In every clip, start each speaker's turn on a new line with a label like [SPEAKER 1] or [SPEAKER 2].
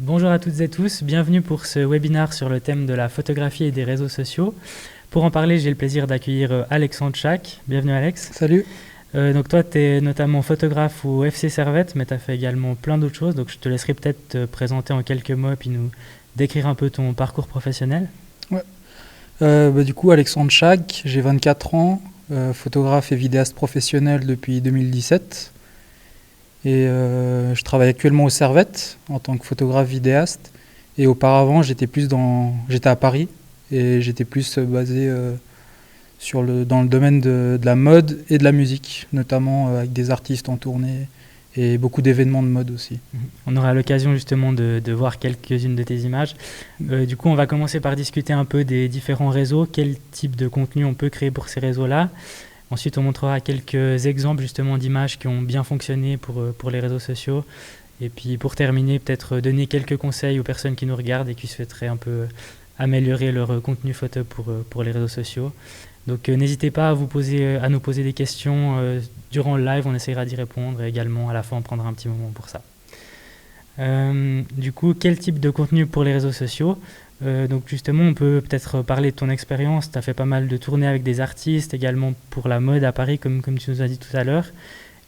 [SPEAKER 1] Bonjour à toutes et tous, bienvenue pour ce webinaire sur le thème de la photographie et des réseaux sociaux. Pour en parler, j'ai le plaisir d'accueillir Alexandre Chac. Bienvenue Alex.
[SPEAKER 2] Salut.
[SPEAKER 1] Donc toi, tu es notamment photographe au FC Servette, mais tu as fait également plein d'autres choses. Donc je te laisserai peut-être te présenter en quelques mots et puis nous décrire un peu ton parcours professionnel.
[SPEAKER 2] Ouais. Du coup, Alexandre Chac, j'ai 24 ans, photographe et vidéaste professionnel depuis 2017. Et je travaille actuellement au Servette en tant que photographe vidéaste. Et auparavant, j'étais à Paris et j'étais plus basé dans le domaine de la mode et de la musique, notamment avec des artistes en tournée et beaucoup d'événements de mode aussi.
[SPEAKER 1] On aura l'occasion justement de voir quelques-unes de tes images. Du coup, on va commencer par discuter un peu des différents réseaux, quel type de contenu on peut créer pour ces réseaux-là. Ensuite, on montrera quelques exemples justement d'images qui ont bien fonctionné pour les réseaux sociaux. Et puis pour terminer, peut-être donner quelques conseils aux personnes qui nous regardent et qui souhaiteraient un peu améliorer leur contenu photo pour les réseaux sociaux. Donc n'hésitez pas à nous poser des questions durant le live, on essaiera d'y répondre et également à la fin on prendra un petit moment pour ça. Du coup, quel type de contenu pour les réseaux sociaux? Donc justement, on peut peut-être parler de ton expérience. Tu as fait pas mal de tournées avec des artistes, également pour la mode à Paris, comme tu nous as dit tout à l'heure.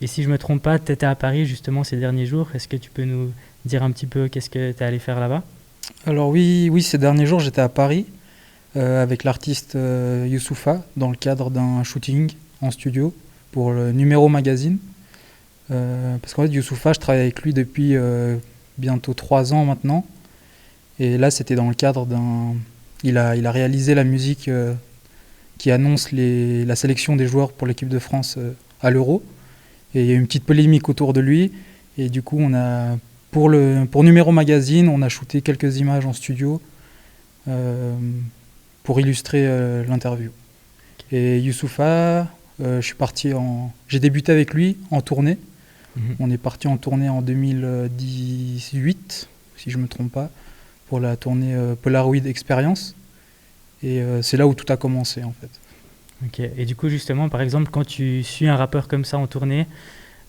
[SPEAKER 1] Et si je ne me trompe pas, tu étais à Paris justement ces derniers jours. Est-ce que tu peux nous dire un petit peu qu'est-ce que tu es allé faire là-bas?
[SPEAKER 2] Alors oui, ces derniers jours, j'étais à Paris avec l'artiste Youssoupha dans le cadre d'un shooting en studio pour le Numéro Magazine. Parce qu'en fait, Youssoupha, je travaille avec lui depuis bientôt 3 ans maintenant. Et là, c'était dans le cadre d'un... Il a réalisé la musique qui annonce la sélection des joueurs pour l'équipe de France à l'Euro. Et il y a eu une petite polémique autour de lui. Et du coup, pour Numéro Magazine, on a shooté quelques images en studio pour illustrer l'interview. Et Youssoupha, j'ai débuté avec lui en tournée. On est parti en tournée en 2018, si je ne me trompe pas, pour la tournée Polaroid Experience. Et c'est là où tout a commencé, en fait.
[SPEAKER 1] Ok. Et du coup, justement, par exemple, quand tu suis un rappeur comme ça en tournée,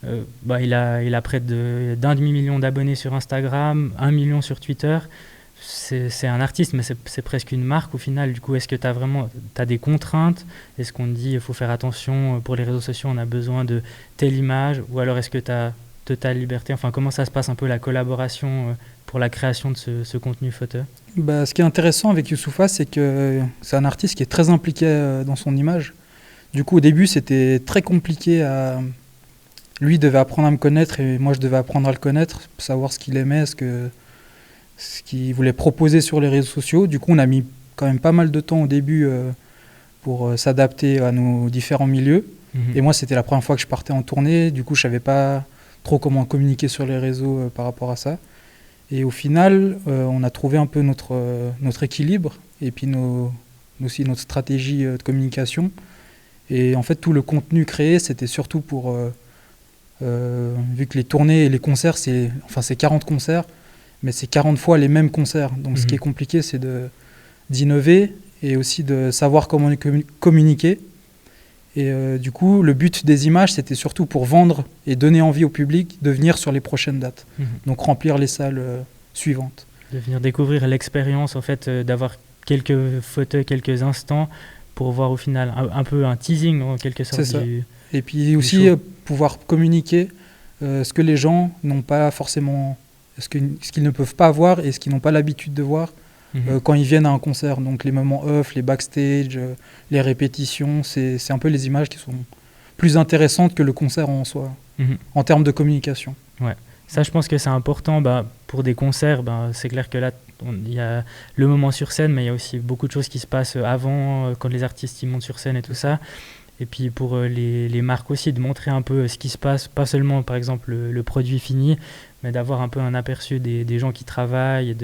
[SPEAKER 1] il a près d'un demi-million d'abonnés sur Instagram, 1 million sur Twitter. C'est un artiste, mais c'est presque une marque au final. Du coup, est-ce que tu as des contraintes? Est-ce qu'on te dit qu'il faut faire attention pour les réseaux sociaux, on a besoin de telle image? Ou alors est-ce que tu as totale liberté? Enfin, comment ça se passe un peu la collaboration pour la création de ce contenu photo?
[SPEAKER 2] Ce qui est intéressant avec Youssoupha, c'est que c'est un artiste qui est très impliqué dans son image. Du coup, au début, c'était très compliqué Lui devait apprendre à me connaître et moi, je devais apprendre à le connaître, savoir ce qu'il aimait, ce qu'il voulait proposer sur les réseaux sociaux. Du coup, on a mis quand même pas mal de temps au début pour s'adapter à nos différents milieux. Et moi, c'était la première fois que je partais en tournée. Du coup, je ne savais pas trop comment communiquer sur les réseaux par rapport à ça. Et au final, on a trouvé un peu notre équilibre et puis aussi notre stratégie de communication. Et en fait, tout le contenu créé, c'était surtout pour... vu que les tournées et les concerts, c'est 40 concerts, mais c'est 40 fois les mêmes concerts. Donc ce qui est compliqué, c'est d'innover et aussi de savoir comment communiquer. Et du coup, le but des images, c'était surtout pour vendre et donner envie au public de venir sur les prochaines dates. Donc remplir les salles suivantes.
[SPEAKER 1] De venir découvrir l'expérience, en fait, d'avoir quelques photos, quelques instants pour voir au final un peu un teasing en quelque sorte.
[SPEAKER 2] C'est ça. Et puis aussi pouvoir communiquer ce que les gens n'ont pas forcément, ce qu'ils ne peuvent pas voir et ce qu'ils n'ont pas l'habitude de voir quand ils viennent à un concert. Donc les moments off, les backstage, les répétitions, c'est un peu les images qui sont plus intéressantes que le concert en soi, en termes de communication.
[SPEAKER 1] Ouais. Ça, je pense que c'est important pour des concerts. C'est clair que là, il y a le moment sur scène, mais il y a aussi beaucoup de choses qui se passent avant, quand les artistes ils montent sur scène et tout ça. Et puis pour les marques aussi, de montrer un peu ce qui se passe, pas seulement par exemple le produit fini, mais d'avoir un peu un aperçu des gens qui travaillent, et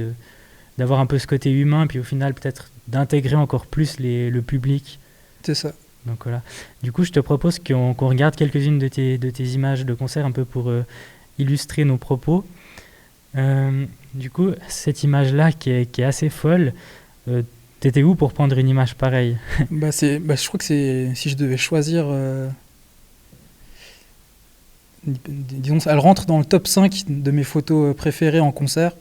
[SPEAKER 1] d'avoir un peu ce côté humain, puis au final peut-être d'intégrer encore plus le public.
[SPEAKER 2] C'est ça.
[SPEAKER 1] Donc voilà. Du coup, je te propose qu'on regarde quelques-unes de tes images de concert un peu pour illustrer nos propos. Du coup, cette image-là qui est assez folle, t'étais où pour prendre une image pareille?
[SPEAKER 2] Je crois que si je devais choisir... disons, elle rentre dans le top 5 de mes photos préférées en concert.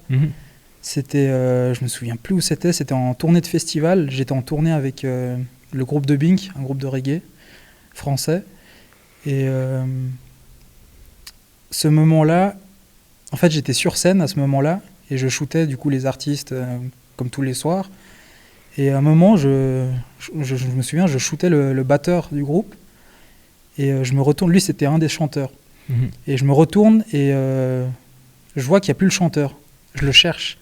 [SPEAKER 2] C'était, je me souviens plus où c'était en tournée de festival. J'étais en tournée avec le groupe de Bink, un groupe de reggae français. Et ce moment-là, en fait, j'étais sur scène à ce moment-là et je shootais du coup les artistes comme tous les soirs. Et à un moment, je me souviens, je shootais le batteur du groupe et je me retourne. Lui, c'était un des chanteurs. Et je me retourne et je vois qu'il n'y a plus le chanteur. Je le cherche.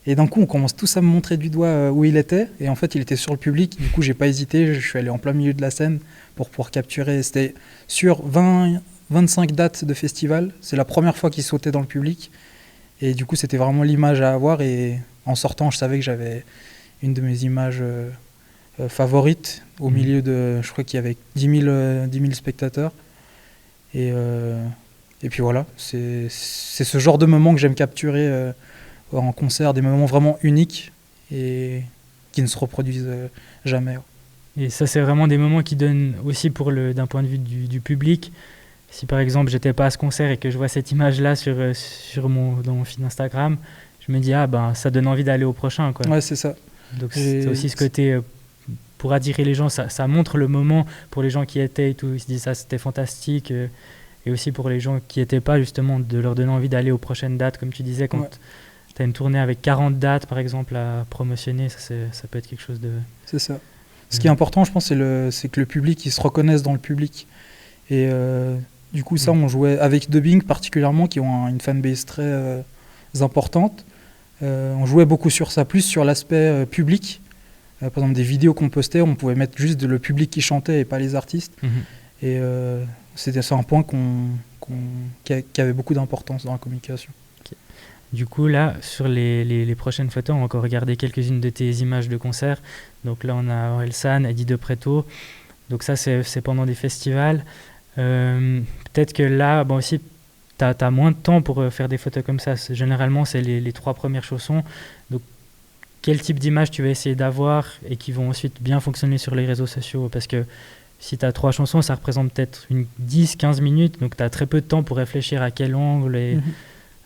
[SPEAKER 2] Et d'un coup, on commence tous à me montrer du doigt où il était. Et en fait, il était sur le public. Du coup, j'ai pas hésité. Je suis allé en plein milieu de la scène pour pouvoir capturer. C'était sur 25 dates de festival. C'est la première fois qu'il sautait dans le public. Et du coup, c'était vraiment l'image à avoir. Et en sortant, je savais que j'avais une de mes images favorites au milieu de... Je crois qu'il y avait 10 000 spectateurs. Et puis voilà, c'est ce genre de moment que j'aime capturer en concert, des moments vraiment uniques et qui ne se reproduisent jamais.
[SPEAKER 1] Et ça, c'est vraiment des moments qui donnent aussi d'un point de vue du public. Si par exemple, j'étais pas à ce concert et que je vois cette image-là dans mon feed Instagram, je me dis, ah ben, ça donne envie d'aller au prochain, quoi.
[SPEAKER 2] Ouais, c'est ça.
[SPEAKER 1] Donc c'est aussi ce côté, pour attirer les gens, ça montre le moment pour les gens qui étaient et tout. Ils se disent, ça c'était fantastique. Et aussi pour les gens qui n'étaient pas, justement, de leur donner envie d'aller aux prochaines dates, comme tu disais, quand tu as une tournée avec 40 dates, par exemple, à promotionner, ça peut être quelque chose de...
[SPEAKER 2] C'est ça. Ce qui est important, je pense, c'est que le public, il se reconnaisse dans le public. Et du coup, ça, on jouait avec Dubbing particulièrement, qui ont une fanbase très importante. On jouait beaucoup sur ça, plus sur l'aspect public. Par exemple, des vidéos qu'on postait, on pouvait mettre juste le public qui chantait et pas les artistes. Et c'est un point qui avait beaucoup d'importance dans la communication.
[SPEAKER 1] Okay. Du coup, là, sur les prochaines photos, on va encore regarder quelques-unes de tes images de concert. Donc là, on a Orelsan, Eddie De Pretto. Donc ça, c'est pendant des festivals. Peut-être que là, bon, aussi, tu as moins de temps pour faire des photos comme ça. Généralement, c'est les 3 premières chansons. Donc, quel type d'image tu vas essayer d'avoir et qui vont ensuite bien fonctionner sur les réseaux sociaux? Parce que si tu as 3 chansons, ça représente peut-être 10-15 minutes. Donc, tu as très peu de temps pour réfléchir à quel angle et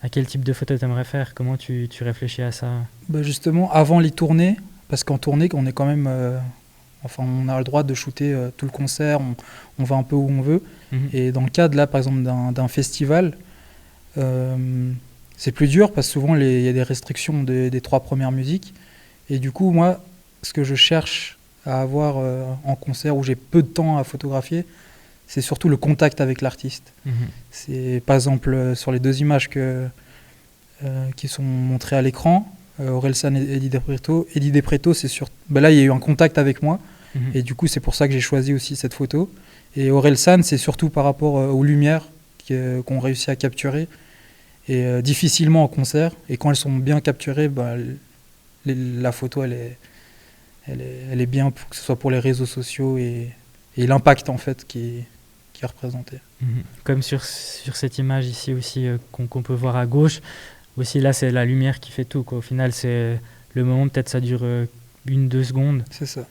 [SPEAKER 1] à quel type de photo tu aimerais faire. Comment tu réfléchis à ça?
[SPEAKER 2] Bah justement, avant les tournées, parce qu'en tournée, on est quand même... on a le droit de shooter tout le concert, on va un peu où on veut. Et dans le cadre, là, par exemple, d'un festival, c'est plus dur parce que souvent, il y a des restrictions des 3 premières musiques. Et du coup, moi, ce que je cherche à avoir en concert où j'ai peu de temps à photographier, c'est surtout le contact avec l'artiste. C'est, par exemple, sur les 2 images qui sont montrées à l'écran, Orelsan et Eddie De Pretto, c'est sûr. Ben là, il y a eu un contact avec moi. Et du coup, c'est pour ça que j'ai choisi aussi cette photo. Et Orelsan, c'est surtout par rapport aux lumières qu'on réussit à capturer. Et difficilement en concert. Et quand elles sont bien capturées, la photo, elle est bien, que ce soit pour les réseaux sociaux et l'impact en fait qui est représenté.
[SPEAKER 1] Comme sur cette image ici aussi qu'on peut voir à gauche. Aussi là, c'est la lumière qui fait tout, quoi. Au final, c'est le moment, peut-être ça dure 1-2 secondes.
[SPEAKER 2] C'est ça.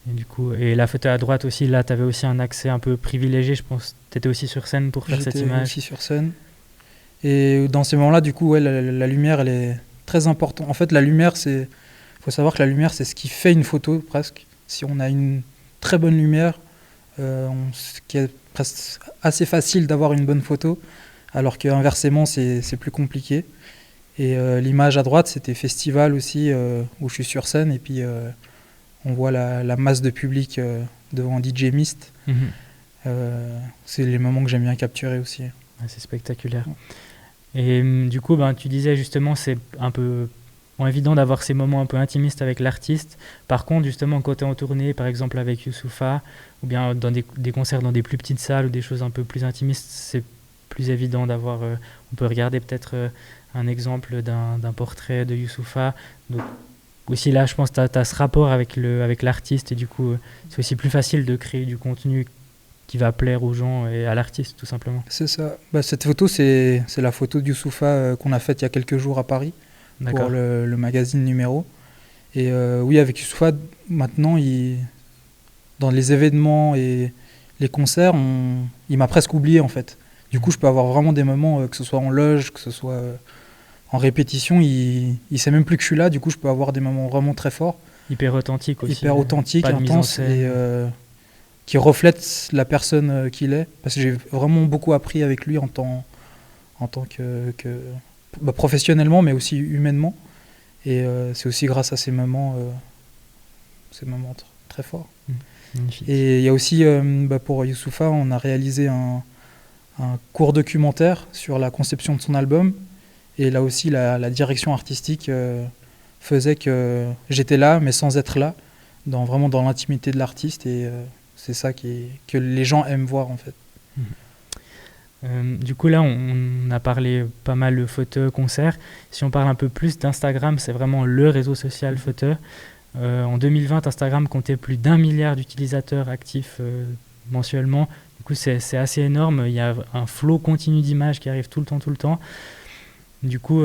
[SPEAKER 1] Et du coup, et la photo à droite aussi, là, tu avais aussi un accès un peu privilégié, je pense. Tu étais aussi sur scène pour faire cette image.
[SPEAKER 2] J'étais aussi sur scène. Et dans ces moments-là, du coup, la lumière, elle est très importante. En fait, la lumière, faut savoir que la lumière, c'est ce qui fait une photo, presque. Si on a une très bonne lumière, ce qui est presque assez facile d'avoir une bonne photo, alors qu'inversement, c'est plus compliqué. Et l'image à droite, c'était festival aussi, où je suis sur scène, et puis on voit la masse de public devant DJ Mist. C'est les moments que j'aime bien capturer aussi.
[SPEAKER 1] Ouais, c'est spectaculaire. Et du coup, tu disais justement, c'est un peu évident d'avoir ces moments un peu intimistes avec l'artiste. Par contre, justement, quand tu es en tournée, par exemple avec Youssoupha, ou bien dans des concerts dans des plus petites salles ou des choses un peu plus intimistes, c'est plus évident d'avoir... on peut regarder peut-être un exemple d'un portrait de Youssoupha. Donc, aussi là, je pense que tu as ce rapport avec l'artiste et du coup, c'est aussi plus facile de créer du contenu qui va plaire aux gens et à l'artiste, tout simplement.
[SPEAKER 2] C'est ça. Cette photo, c'est la photo de Youssoupha qu'on a faite il y a quelques jours à Paris. D'accord. Pour le magazine Numéro. Et oui, avec Youssoupha, maintenant, dans les événements et les concerts, il m'a presque oublié, en fait. Du coup, je peux avoir vraiment des moments, que ce soit en loge, que ce soit en répétition, il sait même plus que je suis là. Du coup, je peux avoir des moments vraiment très forts,
[SPEAKER 1] Hyper authentique aussi.
[SPEAKER 2] hyper authentiques,
[SPEAKER 1] Pas de mise en
[SPEAKER 2] intenses
[SPEAKER 1] scène.
[SPEAKER 2] et qui reflètent la personne qu'il est. Parce que j'ai vraiment beaucoup appris avec lui en tant que professionnellement, mais aussi humainement. Et c'est aussi grâce à ces moments très forts.
[SPEAKER 1] Magnifique.
[SPEAKER 2] Et il y a aussi, pour Youssoupha, on a réalisé un court documentaire sur la conception de son album. Et là aussi, la direction artistique faisait que j'étais là, mais sans être là, vraiment dans l'intimité de l'artiste. Et c'est ça que les gens aiment voir, en fait.
[SPEAKER 1] Du coup, là, on a parlé pas mal de photos, concerts. Si on parle un peu plus d'Instagram, c'est vraiment le réseau social photo. En 2020, Instagram comptait plus d'1 milliard d'utilisateurs actifs mensuellement. Du coup, c'est assez énorme. Il y a un flot continu d'images qui arrive tout le temps. Du coup,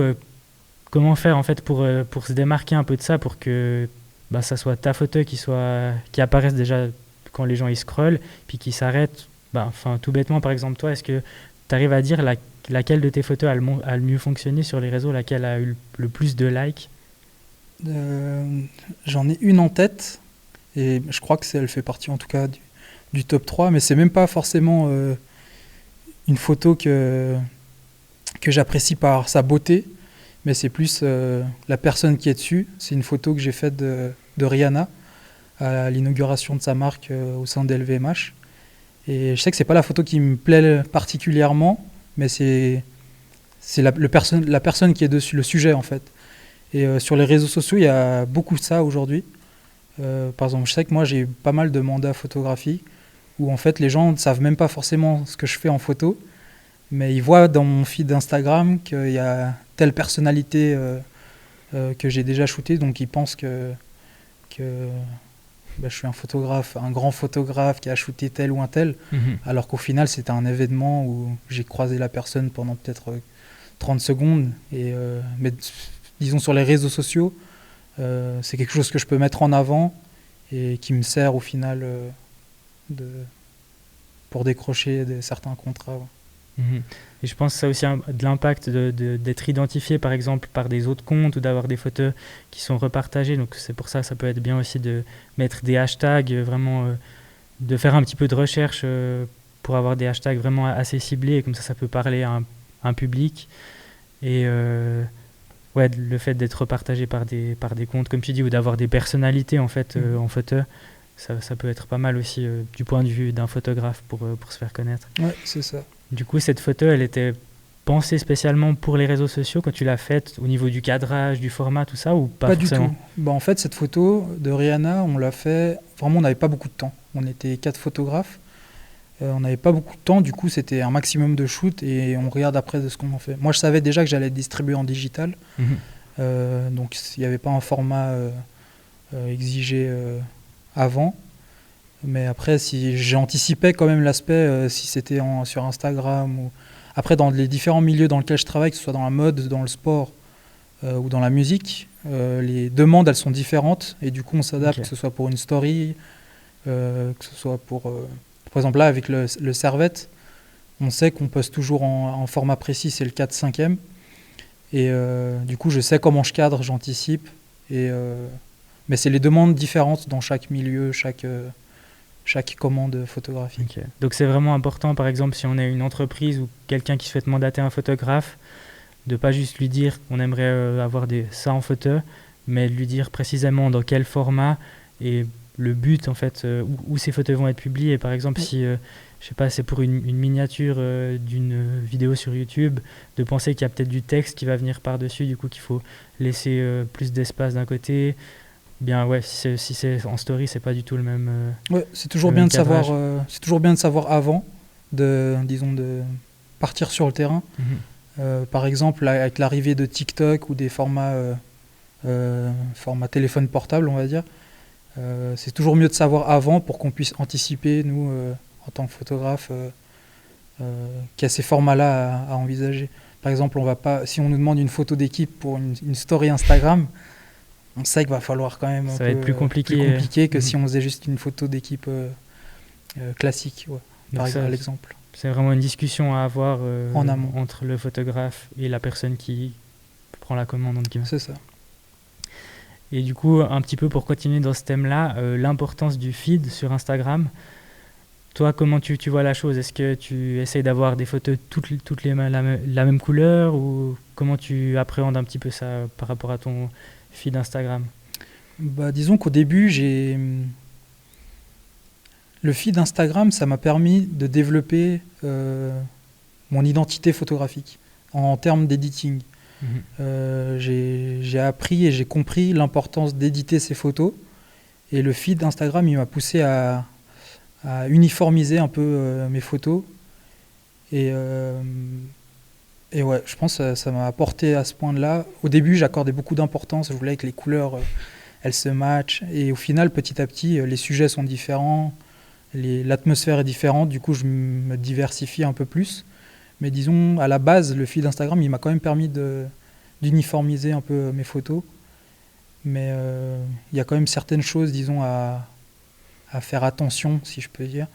[SPEAKER 1] comment faire en fait pour se démarquer un peu de ça, pour que ça soit ta photo qui apparaisse déjà quand les gens y scrollent, puis qui s'arrête. Tout bêtement, par exemple, toi, est-ce que tu arrives à dire laquelle de tes photos a le mieux fonctionné sur les réseaux, laquelle a eu le plus de likes?
[SPEAKER 2] J'en ai une en tête, et je crois que elle fait partie en tout cas du top 3, mais c'est même pas forcément une photo que j'apprécie par sa beauté, mais c'est plus la personne qui est dessus. C'est une photo que j'ai faite de Rihanna à l'inauguration de sa marque au sein d'LVMH. Et je sais que c'est pas la photo qui me plaît particulièrement, mais c'est la personne qui est dessus, le sujet en fait. Et sur les réseaux sociaux, il y a beaucoup de ça aujourd'hui. Par exemple, je sais que moi j'ai eu pas mal de mandats photographiques où en fait les gens ne savent même pas forcément ce que je fais en photo, mais ils voient dans mon feed d'Instagram qu'il y a telle personnalité que j'ai déjà shooté, donc ils pensent que je suis un photographe, un grand photographe qui a shooté tel ou un tel, alors qu'au final c'était un événement où j'ai croisé la personne pendant peut-être 30 secondes. Mais disons sur les réseaux sociaux, c'est quelque chose que je peux mettre en avant et qui me sert au final pour décrocher certains contrats. Ouais.
[SPEAKER 1] Et je pense que ça a aussi de l'impact d'être identifié par exemple par des autres comptes ou d'avoir des photos qui sont repartagées. Donc c'est pour ça que ça peut être bien aussi de mettre des hashtags, vraiment de faire un petit peu de recherche pour avoir des hashtags vraiment assez ciblés, et comme ça peut parler à un public. Et le fait d'être repartagé par des comptes, comme tu dis, ou d'avoir des personnalités en fait en photo, ça peut être pas mal aussi du point de vue d'un photographe pour se faire connaître.
[SPEAKER 2] Ouais, c'est ça.
[SPEAKER 1] Du coup, cette photo, elle était pensée spécialement pour les réseaux sociaux quand tu l'as faite, au niveau du cadrage, du format, tout ça, ou pas forcément?
[SPEAKER 2] Du tout. En fait, cette photo de Rihanna, on l'a fait... Vraiment, on n'avait pas beaucoup de temps. On était 4 photographes. On n'avait pas beaucoup de temps. Du coup, c'était un maximum de shoot et on regarde après de ce qu'on en fait. Moi, je savais déjà que j'allais distribuer en digital. Donc, il n'y avait pas un format exigé avant. Mais après, si j'anticipais quand même l'aspect, si c'était sur Instagram ou... Après, dans les différents milieux dans lesquels je travaille, que ce soit dans la mode, dans le sport ou dans la musique, les demandes, elles sont différentes. Et du coup, on s'adapte, que ce soit pour une story, que ce soit pour... par exemple, là, avec le Servette, on sait qu'on poste toujours en format précis, c'est le 4/5e. Et du coup, je sais comment je cadre, j'anticipe. Mais c'est les demandes différentes dans chaque milieu, chaque commande photographique.
[SPEAKER 1] Okay. Donc c'est vraiment important, par exemple, si on est une entreprise ou quelqu'un qui souhaite mandater un photographe, de ne pas juste lui dire qu'on aimerait avoir ça en photo, mais de lui dire précisément dans quel format et le but, en fait, où ces photos vont être publiées. Par exemple, si, je sais pas, c'est pour une miniature d'une vidéo sur YouTube, de penser qu'il y a peut-être du texte qui va venir par-dessus, du coup qu'il faut laisser plus d'espace d'un côté. Bien ouais, si c'est en story, c'est pas du tout le même.
[SPEAKER 2] Ouais, c'est toujours bien de savoir. C'est toujours bien de savoir avant, de partir sur le terrain. Par exemple, avec l'arrivée de TikTok ou des formats téléphone portable, on va dire, c'est toujours mieux de savoir avant pour qu'on puisse anticiper, nous, en tant que photographe, qu'il y a ces formats-là à envisager. Par exemple, si on nous demande une photo d'équipe pour une story Instagram, on sait qu'il va falloir quand même
[SPEAKER 1] ça va être plus compliqué
[SPEAKER 2] que si on faisait juste une photo d'équipe classique, par exemple.
[SPEAKER 1] C'est vraiment une discussion à avoir
[SPEAKER 2] en amont
[SPEAKER 1] entre le photographe et la personne qui prends la commande, entre guillemets.
[SPEAKER 2] C'est ça.
[SPEAKER 1] Et du coup, un petit peu pour continuer dans ce thème-là, l'importance du feed sur Instagram. Toi, comment tu vois la chose? Est-ce que tu essayes d'avoir des photos toutes la même couleur, ou comment tu appréhendes un petit peu ça par rapport à ton feed Instagram?
[SPEAKER 2] Bah, disons qu'au début, le feed Instagram, ça m'a permis de développer mon identité photographique en termes d'editing. J'ai appris et j'ai compris l'importance d'éditer ses photos. Et le feed Instagram, il m'a poussé à uniformiser un peu mes photos. Et ouais, je pense que ça m'a apporté à ce point-là. Au début, j'accordais beaucoup d'importance. Je voulais que les couleurs, elles se matchent. Et au final, petit à petit, les sujets sont différents. L'atmosphère est différente. Du coup, je me diversifie un peu plus. Mais disons, à la base, le feed Instagram, il m'a quand même permis d'uniformiser un peu mes photos. Mais il y a quand même certaines choses, disons, à faire attention, si je peux dire,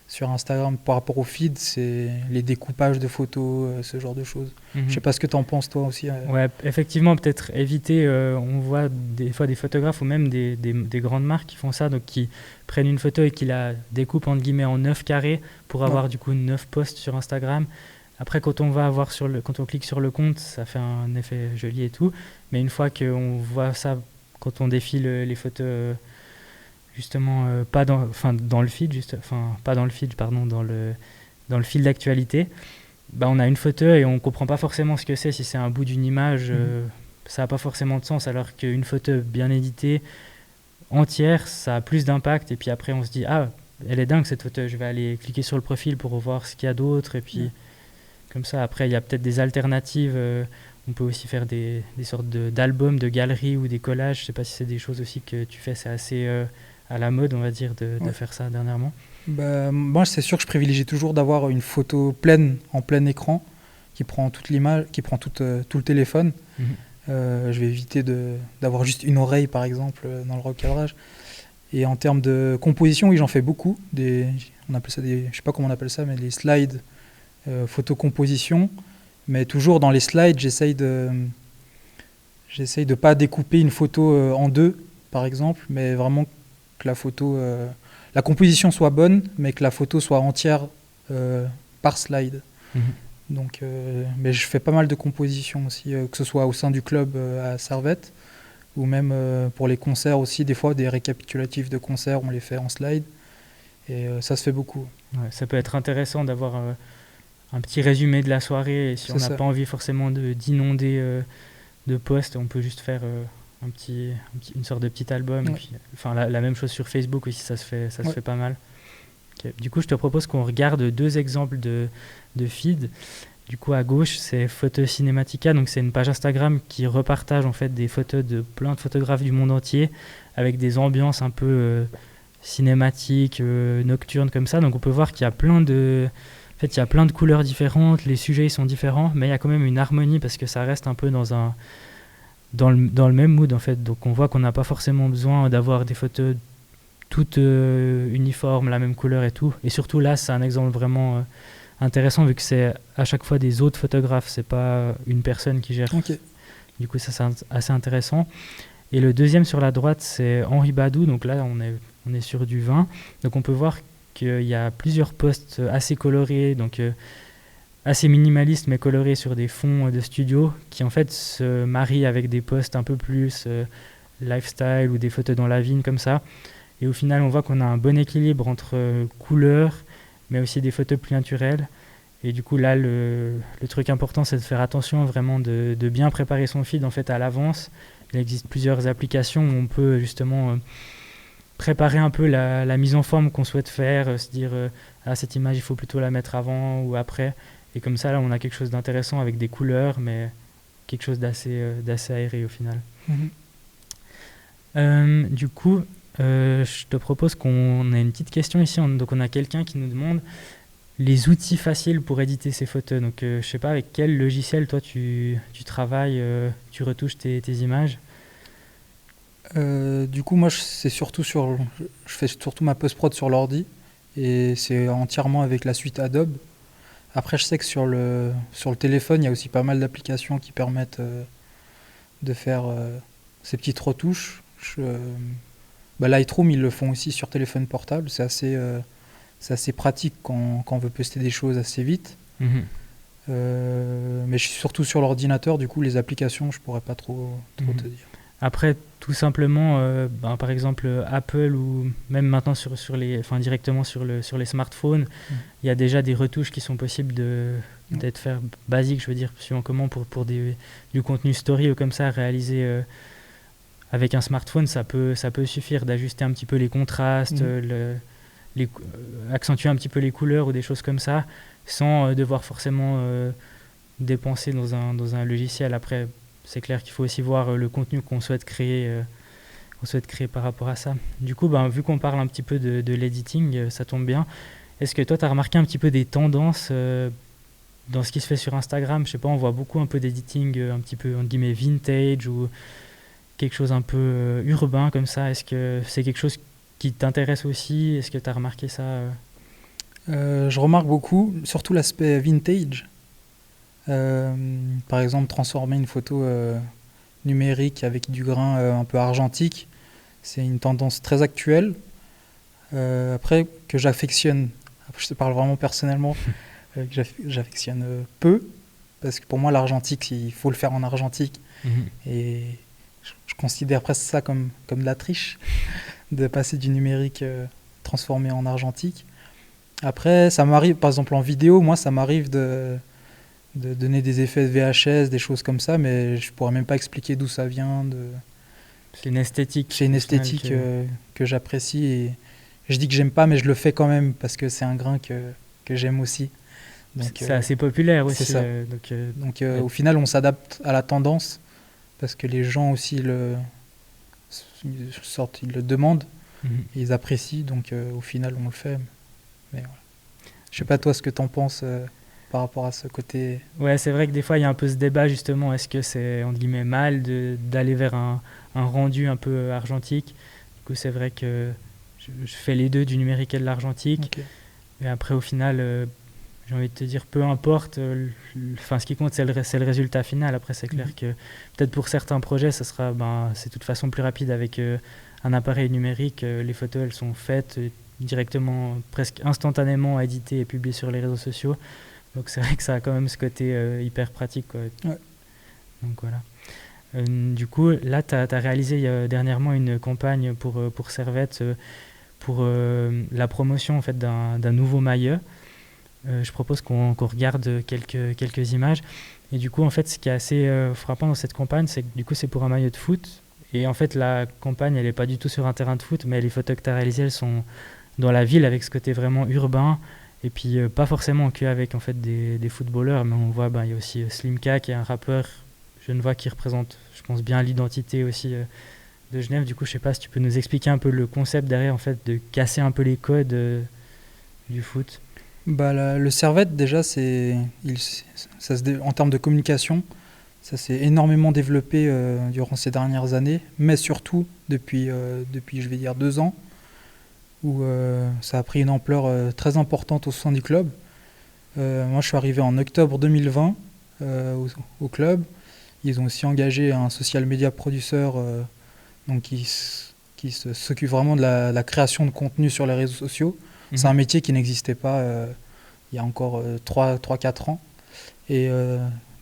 [SPEAKER 2] sur Instagram par rapport au feed, c'est les découpages de photos, ce genre de choses. Je sais pas ce que tu en penses toi aussi.
[SPEAKER 1] Ouais, effectivement, peut-être éviter, on voit des fois des photographes ou même des grandes marques qui font ça, donc qui prennent une photo et qui la découpent entre guillemets en 9 carrés pour avoir du coup 9 posts sur Instagram. Après, quand on clique sur le compte, ça fait un effet joli et tout, mais une fois qu'on voit ça, quand on défile les photos, justement, pas dans le feed, pas dans le feed, pardon, dans le fil d'actualité, bah, on a une photo et on comprend pas forcément ce que c'est. Si c'est un bout d'une image, ça n'a pas forcément de sens, alors qu'une photo bien éditée, entière, ça a plus d'impact. Et puis après, on se dit, ah, elle est dingue cette photo, je vais aller cliquer sur le profil pour voir ce qu'il y a d'autre. Et puis, comme ça, après, il y a peut-être des alternatives. On peut aussi faire des sortes d'albums, de galeries ou des collages. Je sais pas si c'est des choses aussi que tu fais, c'est assez à la mode, on va dire, de faire ça dernièrement.
[SPEAKER 2] Bah, moi, c'est sûr que je privilégie toujours d'avoir une photo pleine, en plein écran, qui prend toute l'image, qui prend tout le téléphone. Je vais éviter d'avoir juste une oreille, par exemple, dans le recadrage. Et en termes de composition, oui, j'en fais beaucoup. On appelle ça je sais pas comment on appelle ça, mais les slides photo-composition. Mais toujours dans les slides, j'essaye de pas découper une photo en deux, par exemple, mais vraiment que la composition soit bonne, mais que la photo soit entière par slide. Donc, mais je fais pas mal de compositions aussi, que ce soit au sein du club à Servette, ou même pour les concerts aussi, des fois des récapitulatifs de concerts, on les fait en slide, et ça se fait beaucoup.
[SPEAKER 1] Ouais, ça peut être intéressant d'avoir un petit résumé de la soirée, et si on n'a pas envie forcément d'inonder de posts, on peut juste faire une sorte de petit album. Et puis, la même chose sur Facebook aussi, ça se fait pas mal. Okay. Du coup, je te propose qu'on regarde 2 exemples de feed. Du coup, à gauche, c'est Photo Cinematica, donc c'est une page Instagram qui repartage en fait des photos de plein de photographes du monde entier, avec des ambiances un peu cinématiques, nocturnes comme ça. Donc on peut voir qu'il y a plein de couleurs différentes, les sujets ils sont différents, mais il y a quand même une harmonie parce que ça reste un peu dans le même mood en fait. Donc on voit qu'on n'a pas forcément besoin d'avoir des photos toutes uniformes, la même couleur et tout. Et surtout là, c'est un exemple vraiment intéressant vu que c'est à chaque fois des autres photographes, c'est pas une personne qui gère.
[SPEAKER 2] Okay.
[SPEAKER 1] Du coup, ça c'est assez intéressant. Et le deuxième sur la droite, c'est Henri Badou. Donc là, on est sur du vin. Donc on peut voir qu'il y a plusieurs posts assez colorés, donc assez minimalistes mais colorés sur des fonds de studio qui en fait se marient avec des posts un peu plus lifestyle ou des photos dans la vigne comme ça. Et au final, on voit qu'on a un bon équilibre entre couleurs, mais aussi des photos plus naturelles. Et du coup, là, le truc important, c'est de faire attention vraiment de bien préparer son feed en fait à l'avance. Il existe plusieurs applications où on peut justement préparer un peu la mise en forme qu'on souhaite faire, se dire cette image, il faut plutôt la mettre avant ou après. Et comme ça, là, on a quelque chose d'intéressant avec des couleurs, mais quelque chose d'assez aéré au final. Du coup, je te propose qu'on ait une petite question ici. Donc on a quelqu'un qui nous demande les outils faciles pour éditer ses photos. Donc je sais pas avec quel logiciel toi tu travailles, tu retouches tes images.
[SPEAKER 2] Du coup moi je fais surtout ma post-prod sur l'ordi et c'est entièrement avec la suite Adobe. Après je sais que sur le téléphone il y a aussi pas mal d'applications qui permettent de faire ces petites retouches. Lightroom, ils le font aussi sur téléphone portable. C'est assez pratique quand on veut poster des choses assez vite.
[SPEAKER 1] Mhm.
[SPEAKER 2] Mais je suis surtout sur l'ordinateur, du coup les applications je pourrais pas trop te dire.
[SPEAKER 1] Après, tout simplement, par exemple Apple ou même maintenant directement sur les smartphones, il y a déjà des retouches qui sont possibles d'être faire basiques, je veux dire, suivant comment pour du contenu story ou comme ça réalisé avec un smartphone, ça peut suffire d'ajuster un petit peu les contrastes, accentuer un petit peu les couleurs ou des choses comme ça, sans devoir forcément dépenser dans un logiciel. Après, c'est clair qu'il faut aussi voir le contenu qu'on souhaite créer par rapport à ça. Du coup, vu qu'on parle un petit peu de l'editing, ça tombe bien. Est-ce que toi, tu as remarqué un petit peu des tendances dans ce qui se fait sur Instagram? Je sais pas, on voit beaucoup un peu d'editing un petit peu, entre guillemets, vintage ou quelque chose un peu urbain comme ça. Est-ce que c'est quelque chose qui t'intéresse aussi? Est-ce que tu as remarqué ça
[SPEAKER 2] Je remarque beaucoup, surtout l'aspect vintage. Par exemple, transformer une photo numérique avec du grain un peu argentique, c'est une tendance très actuelle. Après, que j'affectionne, je te parle vraiment personnellement, que j'affectionne peu, parce que pour moi, l'argentique, il faut le faire en argentique. Et je considère presque ça comme de la triche, de passer du numérique transformé en argentique. Après, ça m'arrive, par exemple en vidéo, moi, ça m'arrive de donner des effets de VHS, des choses comme ça, mais je pourrais même pas expliquer d'où ça vient.
[SPEAKER 1] C'est une esthétique.
[SPEAKER 2] C'est une esthétique que j'apprécie et je dis que j'aime pas, mais je le fais quand même parce que c'est un grain que j'aime aussi.
[SPEAKER 1] Donc, c'est assez populaire aussi.
[SPEAKER 2] C'est ça. Donc ouais. Au final, on s'adapte à la tendance parce que les gens aussi ils le demandent, ils apprécient, donc au final, on le fait. Mais voilà. Je sais pas toi ce que t'en penses par rapport à ce côté.
[SPEAKER 1] Ouais, c'est vrai que des fois il y a un peu ce débat justement, est-ce que c'est entre guillemets mal d'aller vers un rendu un peu argentique? Du coup c'est vrai que je fais les deux, du numérique et de l'argentique. Okay. Et après au final, j'ai envie de te dire, peu importe, ce qui compte c'est le résultat final. Après c'est clair que peut-être pour certains projets ça sera, c'est de toute façon plus rapide avec un appareil numérique. Les photos elles sont faites directement, presque instantanément éditées et publiées sur les réseaux sociaux. Donc c'est vrai que ça a quand même ce côté hyper pratique, quoi.
[SPEAKER 2] Ouais.
[SPEAKER 1] Donc voilà. Du coup, là, tu as réalisé dernièrement une campagne pour Servette pour la promotion en fait, d'un nouveau maillot. Je propose qu'on regarde quelques images. Et du coup, en fait, ce qui est assez frappant dans cette campagne, c'est que du coup, c'est pour un maillot de foot. Et en fait, la campagne, elle n'est pas du tout sur un terrain de foot, mais les photos que tu as réalisées, elles sont dans la ville avec ce côté vraiment urbain. Et puis pas forcément qu'avec en fait des footballeurs, mais on voit il y a aussi Slimka qui est un rappeur genevois qui représente, je pense, bien l'identité aussi de Genève. Du coup, je sais pas si tu peux nous expliquer un peu le concept derrière, en fait, de casser un peu les codes du foot.
[SPEAKER 2] Le Servette, déjà, en termes de communication, ça s'est énormément développé durant ces dernières années, mais surtout depuis je vais dire 2 ans, où ça a pris une ampleur très importante au sein du club. Moi, je suis arrivé en octobre 2020 au club. Ils ont aussi engagé un social media producer donc qui s'occupe vraiment de la création de contenu sur les réseaux sociaux. C'est un métier qui n'existait pas il y a encore 3-4 ans. Et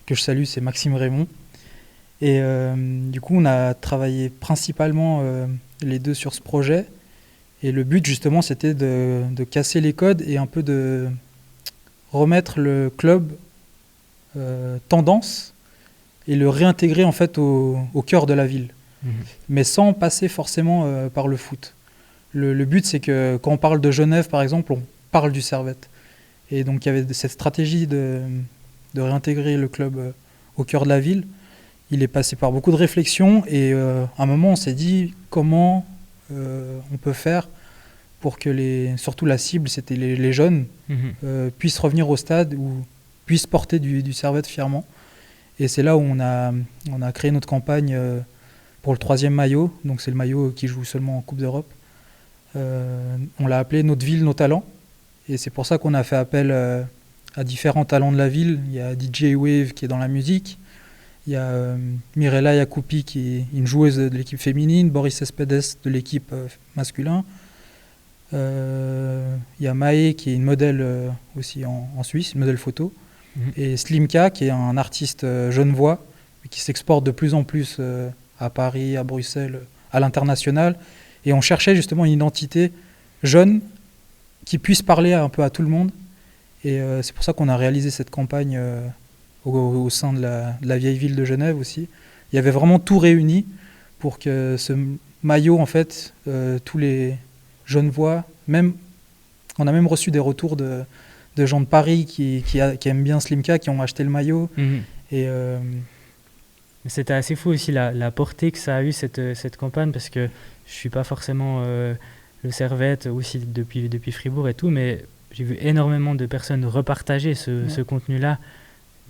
[SPEAKER 2] que je salue, c'est Maxime Raymond. Et du coup, on a travaillé principalement les deux sur ce projet. Et le but, justement, c'était de casser les codes et un peu de remettre le club tendance et le réintégrer en fait au cœur de la ville. Mais sans passer forcément par le foot. Le but, c'est que quand on parle de Genève, par exemple, on parle du Servette. Et donc, il y avait cette stratégie de réintégrer le club au cœur de la ville. Il est passé par beaucoup de réflexions et à un moment, on s'est dit comment on peut faire pour que surtout la cible, c'était les jeunes, puissent revenir au stade ou puissent porter du Servette fièrement. Et c'est là où on a créé notre campagne pour le 3e maillot. Donc c'est le maillot qui joue seulement en Coupe d'Europe. On l'a appelé Notre ville, nos talents. Et c'est pour ça qu'on a fait appel à différents talents de la ville. Il y a DJ Wave qui est dans la musique. Il y a Mirella Yacoupi qui est une joueuse de l'équipe féminine, Boris Cespedes de l'équipe masculin. Il y a Maë qui est une modèle aussi en Suisse, une modèle photo. Et Slimka qui est un artiste genevois qui s'exporte de plus en plus à Paris, à Bruxelles, à l'international. Et on cherchait justement une identité jeune qui puisse parler un peu à tout le monde. Et c'est pour ça qu'on a réalisé cette campagne au sein de la vieille ville de Genève aussi. Il y avait vraiment tout réuni pour que ce maillot, en fait, tous les Genevois, on a même reçu des retours de gens de Paris qui aiment bien Slimka, qui ont acheté le maillot. Et
[SPEAKER 1] c'était assez fou aussi la portée que ça a eu cette campagne, parce que je suis pas forcément le Servette aussi depuis Fribourg et tout, mais j'ai vu énormément de personnes repartager ce contenu-là.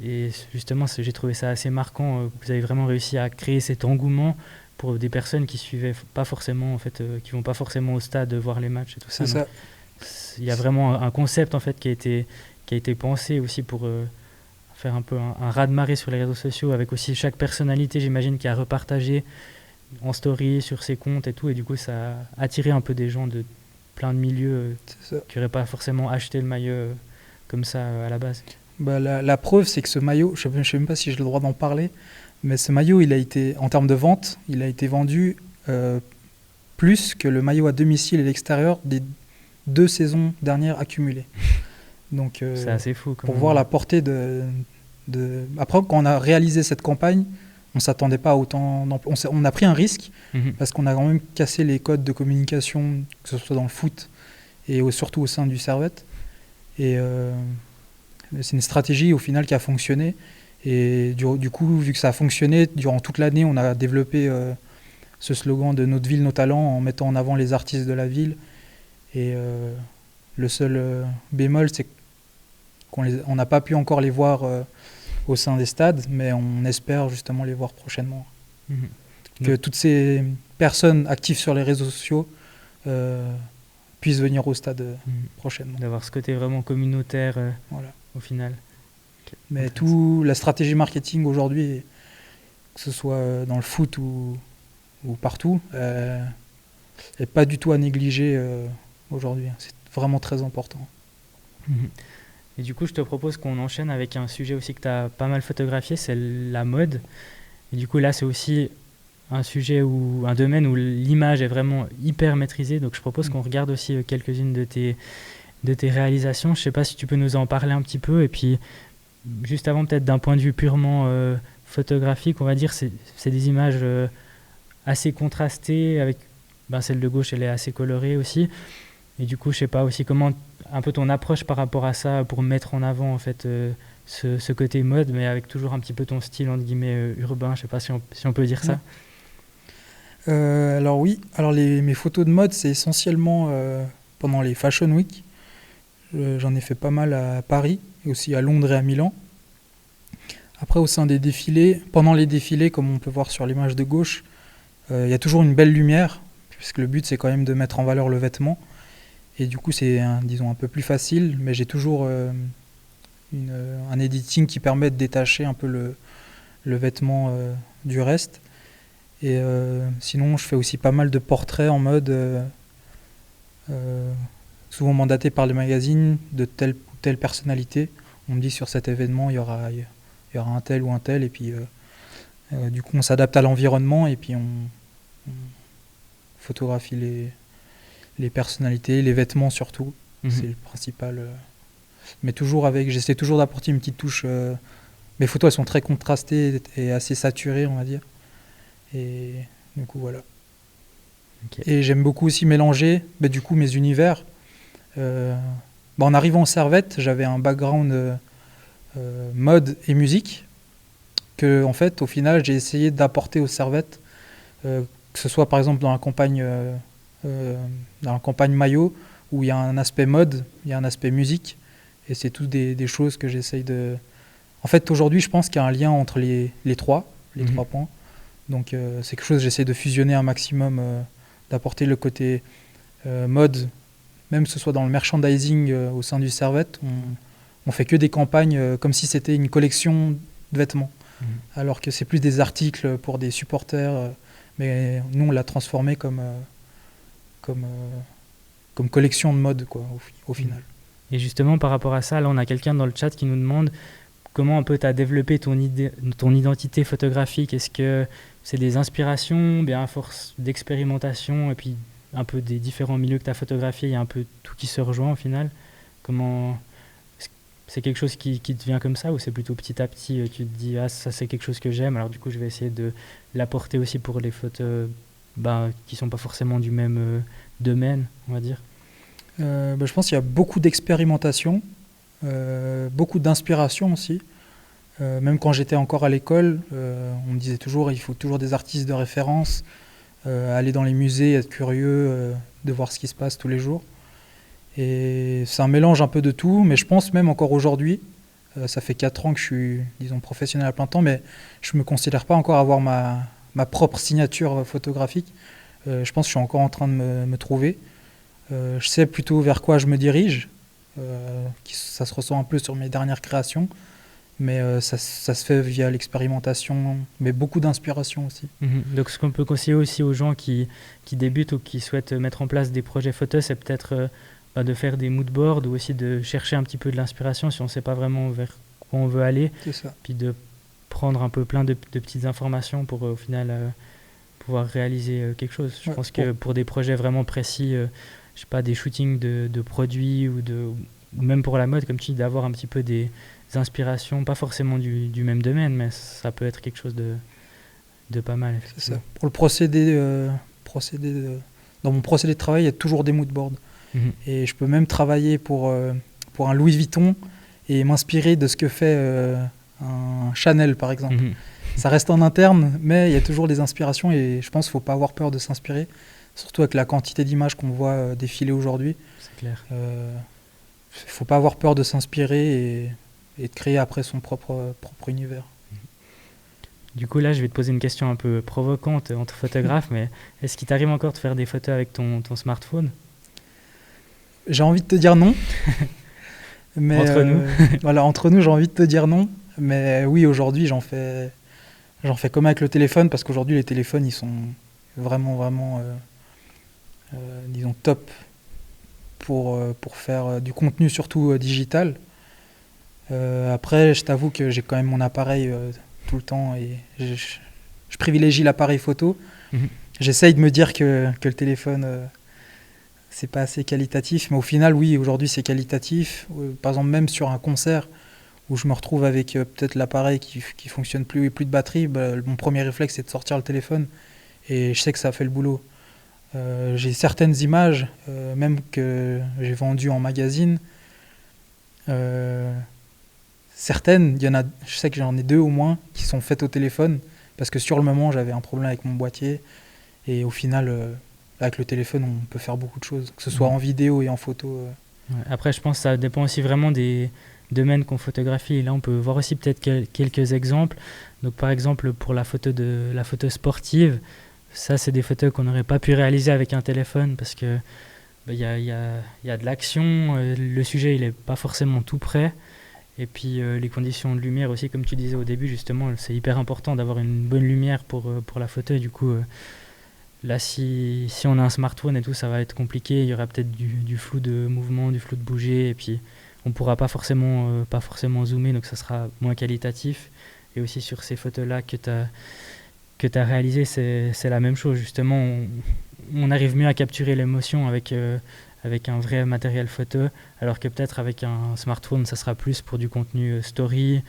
[SPEAKER 1] Et justement, j'ai trouvé ça assez marquant. Vous avez vraiment réussi à créer cet engouement pour des personnes qui suivaient pas forcément, en fait, qui vont pas forcément au stade voir les matchs et tout ça.
[SPEAKER 2] C'est ça.
[SPEAKER 1] Il y a vraiment un concept en fait qui a été pensé aussi pour faire un peu un raz-de-marée sur les réseaux sociaux, avec aussi chaque personnalité, j'imagine, qui a repartagé en story sur ses comptes et tout, et du coup ça a attiré un peu des gens de plein de milieux qui n'auraient pas forcément acheté le maillot comme ça à la base.
[SPEAKER 2] Bah, la preuve, c'est que ce maillot, je ne sais même pas si j'ai le droit d'en parler, mais ce maillot, il a été, en termes de vente, il a été vendu plus que le maillot à domicile et l'extérieur des 2 saisons dernières accumulées. Donc,
[SPEAKER 1] c'est assez fou.
[SPEAKER 2] Pour voir la portée Après, quand on a réalisé cette campagne, on ne s'attendait pas à autant. On a pris un risque parce qu'on a quand même cassé les codes de communication, que ce soit dans le foot et surtout au sein du Servette. Et c'est une stratégie au final qui a fonctionné. Et du coup, vu que ça a fonctionné, durant toute l'année, on a développé ce slogan de notre ville, nos talents, en mettant en avant les artistes de la ville. Et le seul bémol, c'est qu'on n'a pas pu encore les voir au sein des stades, mais on espère justement les voir prochainement. Que toutes ces personnes actives sur les réseaux sociaux puissent venir au stade prochainement.
[SPEAKER 1] D'avoir ce côté vraiment communautaire
[SPEAKER 2] voilà.
[SPEAKER 1] Au final.
[SPEAKER 2] Mais la stratégie marketing aujourd'hui, que ce soit dans le foot ou partout, n'est pas du tout à négliger aujourd'hui. C'est vraiment très important.
[SPEAKER 1] Et du coup, je te propose qu'on enchaîne avec un sujet aussi que tu as pas mal photographié, c'est la mode. Et du coup, là, c'est aussi un sujet un domaine où l'image est vraiment hyper maîtrisée. Donc, je propose qu'on regarde aussi quelques-unes de tes réalisations. Je ne sais pas si tu peux nous en parler un petit peu. Et puis, juste avant, peut-être d'un point de vue purement photographique, on va dire, c'est des images assez contrastées. Avec celle de gauche, elle est assez colorée aussi. Et du coup, je sais pas aussi comment un peu ton approche par rapport à ça pour mettre en avant en fait ce côté mode, mais avec toujours un petit peu ton style entre guillemets urbain. Je sais pas si on peut dire ça.
[SPEAKER 2] Alors oui. Alors mes photos de mode, c'est essentiellement pendant les Fashion Week. J'en ai fait pas mal à Paris et aussi à Londres et à Milan. Après, au sein des défilés, pendant les défilés, comme on peut voir sur l'image de gauche, il y a toujours une belle lumière, puisque le but c'est quand même de mettre en valeur le vêtement. Et du coup, c'est disons un peu plus facile, mais j'ai toujours un editing qui permet de détacher un peu le vêtement du reste. Et sinon, je fais aussi pas mal de portraits en mode souvent mandatés par les magazines de telle ou telle personnalité. On me dit sur cet événement, il y aura un tel ou un tel, et puis du coup, on s'adapte à l'environnement et puis on photographie les personnalités, les vêtements surtout. C'est le principal. Mais j'essaie toujours d'apporter une petite touche. Mes photos, elles sont très contrastées et assez saturées, on va dire. Et du coup, voilà. Okay. Et j'aime beaucoup aussi mélanger du coup, mes univers. En arrivant au Servette, j'avais un background mode et musique que, en fait, au final, j'ai essayé d'apporter au Servette, que ce soit par exemple dans la campagne maillot, où il y a un aspect mode, il y a un aspect musique, et c'est toutes des choses que j'essaye de... En fait, aujourd'hui, je pense qu'il y a un lien entre les trois points. Donc, c'est quelque chose que j'essaie de fusionner un maximum, d'apporter le côté mode, même que ce soit dans le merchandising au sein du Servette. On fait que des campagnes comme si c'était une collection de vêtements. alors que c'est plus des articles pour des supporters, mais nous on l'a transformé comme, collection de mode quoi, au final.
[SPEAKER 1] Et justement, par rapport à ça, là on a quelqu'un dans le chat qui nous demande comment un peu tu as développé ton identité photographique. Est-ce que c'est des inspirations, bien à force d'expérimentation, et puis un peu des différents milieux que tu as photographiés, il y a un peu tout qui se rejoint au final. Comment c'est quelque chose qui te vient comme ça, ou c'est plutôt petit à petit, tu te dis ah ça c'est quelque chose que j'aime, alors du coup je vais essayer de l'apporter aussi pour les photos qui sont pas forcément du même domaine, on va dire.
[SPEAKER 2] Je pense qu'il y a beaucoup d'expérimentation, beaucoup d'inspiration aussi. Même quand j'étais encore à l'école, on me disait toujours il faut toujours des artistes de référence, aller dans les musées, être curieux, de voir ce qui se passe tous les jours. Et c'est un mélange un peu de tout, mais je pense même encore aujourd'hui, ça fait 4 ans que je suis, disons, professionnel à plein temps, mais je ne me considère pas encore avoir ma propre signature photographique. Je pense que je suis encore en train de me trouver. Je sais plutôt vers quoi je me dirige. Ça se ressent un peu sur mes dernières créations, mais ça se fait via l'expérimentation, mais beaucoup d'inspiration aussi.
[SPEAKER 1] Donc ce qu'on peut conseiller aussi aux gens qui débutent ou qui souhaitent mettre en place des projets photos, c'est peut-être de faire des moodboards, ou aussi de chercher un petit peu de l'inspiration si on ne sait pas vraiment vers quoi on veut aller.
[SPEAKER 2] C'est ça.
[SPEAKER 1] Puis de prendre un peu plein de petites informations pour au final pouvoir réaliser quelque chose. Je pense que pour des projets vraiment précis, je sais pas, des shootings de produits ou même pour la mode, comme tu dis, d'avoir un petit peu des inspirations, pas forcément du même domaine, mais ça peut être quelque chose de pas mal.
[SPEAKER 2] C'est ça. Pour le procédé, dans mon procédé de travail, il y a toujours des moodboards. Et je peux même travailler pour un Louis Vuitton et m'inspirer de ce que fait un Chanel, par exemple. Ça reste en interne, mais il y a toujours des inspirations, et je pense qu'il ne faut pas avoir peur de s'inspirer, surtout avec la quantité d'images qu'on voit défiler aujourd'hui.
[SPEAKER 1] C'est clair.
[SPEAKER 2] Il ne faut pas avoir peur de s'inspirer et de créer après son propre univers.
[SPEAKER 1] Du coup, là, je vais te poser une question un peu provocante entre photographes, mais est-ce qu'il t'arrive encore de faire des photos avec ton smartphone ?
[SPEAKER 2] J'ai envie de te dire non. Mais,
[SPEAKER 1] entre nous.
[SPEAKER 2] Voilà, entre nous, j'ai envie de te dire non. Mais oui, aujourd'hui, j'en fais comme avec le téléphone, parce qu'aujourd'hui, les téléphones, ils sont vraiment, disons, top pour faire du contenu, surtout digital. Après, je t'avoue que j'ai quand même mon appareil tout le temps, et je privilégie l'appareil photo. J'essaye de me dire que le téléphone... c'est pas assez qualitatif, mais au final, oui, aujourd'hui, c'est qualitatif. Par exemple, même sur un concert où je me retrouve avec peut-être l'appareil qui fonctionne plus et plus de batterie, mon premier réflexe, c'est de sortir le téléphone, et je sais que ça fait le boulot. J'ai certaines images, même que j'ai vendues en magazine. Certaines, je sais que j'en ai 2 au moins, qui sont faites au téléphone, parce que sur le moment, j'avais un problème avec mon boîtier, et au final... avec le téléphone, on peut faire beaucoup de choses, que ce soit en vidéo et en photo.
[SPEAKER 1] Après, je pense que ça dépend aussi vraiment des domaines qu'on photographie. Et là, on peut voir aussi peut-être quelques exemples. Donc, par exemple, pour la photo sportive, ça, c'est des photos qu'on n'aurait pas pu réaliser avec un téléphone, parce que y a de l'action, le sujet, il n'est pas forcément tout prêt. Et puis, les conditions de lumière aussi, comme tu disais au début, justement, c'est hyper important d'avoir une bonne lumière pour la photo. Et du coup... là, si on a un smartphone et tout, ça va être compliqué. Il y aura peut-être du flou de mouvement, du flou de bouger, et puis on ne pourra pas forcément zoomer, donc ça sera moins qualitatif. Et aussi sur ces photos-là que tu as réalisées, c'est la même chose. Justement, on arrive mieux à capturer l'émotion avec un vrai matériel photo, alors que peut-être avec un smartphone, ça sera plus pour du contenu story